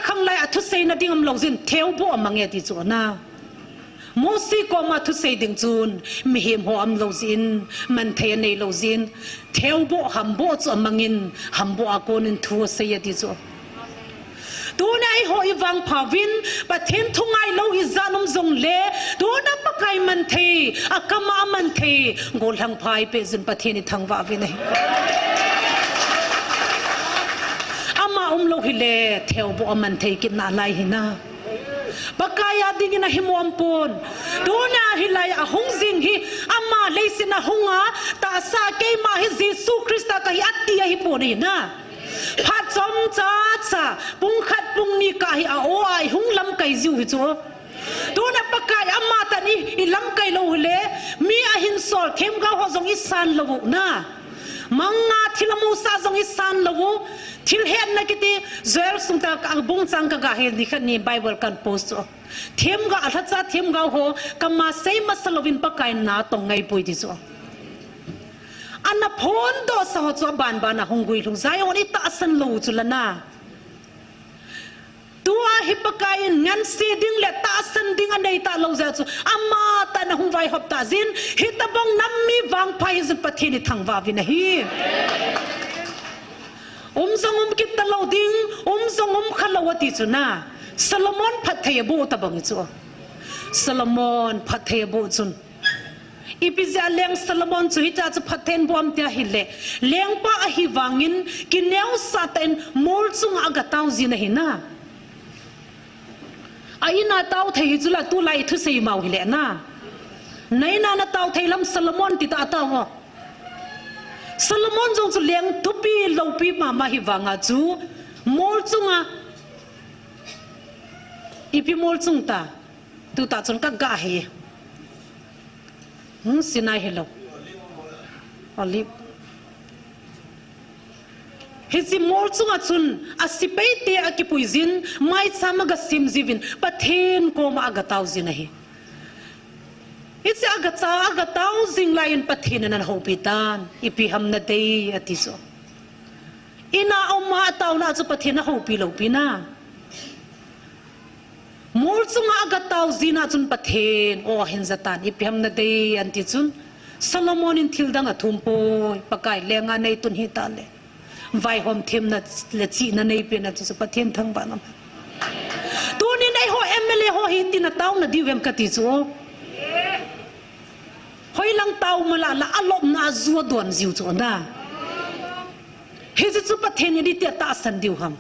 khang lai athu sei na ding am lo zin theu bo amange ti chu na mosi ko ma thu sei ding chun mi him ho am lo zin man thei nei lo zin theu bo ham bo chu amangin ham bo akonin thu sei ti chu tu nai ho iwang phawin pathen thungai lo izanum zong le tu na pakai man thei akama man thei gol hang phai pe zin pathen ni thangwa vi nei ama lo hi le theu bo man thei kin na lai hi na bakaya dingina himom pon dona hilai ahung jing hi ama leisina hunga ta sa ke ma hi jesu krista ka hi atia hi poni na phat chom cha cha pung khat pung ni ka hi a o ai hung lam kai jiu hi chu dona bakaya ama ta ni i lam kai lo le mi a hin sol khem ga ho jong i san lo na manga thilamu sa jong i san lo thil hen na kiti zoel sungta ka bung chang ka ga he ni khat ni bible kan post them ga atha cha them ga ho kama sei masalovin pakai na tong ngai pui ti so anna phon do sa ho cho ban ban na hongui lu zai on ita san lo chu lana tua hi pakai ngan si ding le ta san ding anei ta lo za chu amma ta na hung vai hop ta zin hi ta bong nam mi wang phai zu pathini thangwa vi na hi zong kita loading zong khalawati chuna Solomon phathebo tabang chu Solomon phathebo chun ipizia leng Solomon chu hita chu phathen bom tia hile leng pa a hi wangin kineu saten mol chung aga taw zina hina aina taw thei chula tu lai thu sei mau hile na naina na taw theilam Solomon ti ta taw ho Solomon jong chu leng thupi lopi mama hi wanga chu mol chunga ipi mol chung ta tu ta chon ka ga he sinai hello olive hisi mol chunga chun asipei te akipuizin mai chamaga simjivin pathen ko ma aga tauzin hi it's aga tauzing lain pathin nan hopitan ipi hamna dei atiso ina oma taw na chu pathin na hopi lopina mol chunga aga tauzina chun pathin o hinzatan ipi hamna dei anti chun Solomon in thildanga thumpo pakai lenga nei tun hi ta le vai hom them na le chi na nei pe na chu pathin thang ba nam tu ni nei ho MLA ho hi tin na taw na diwem ka ti chu hoi lang tau mala la alop na zuwa don ziu chu na he chu pathen ni ti ta san diu ham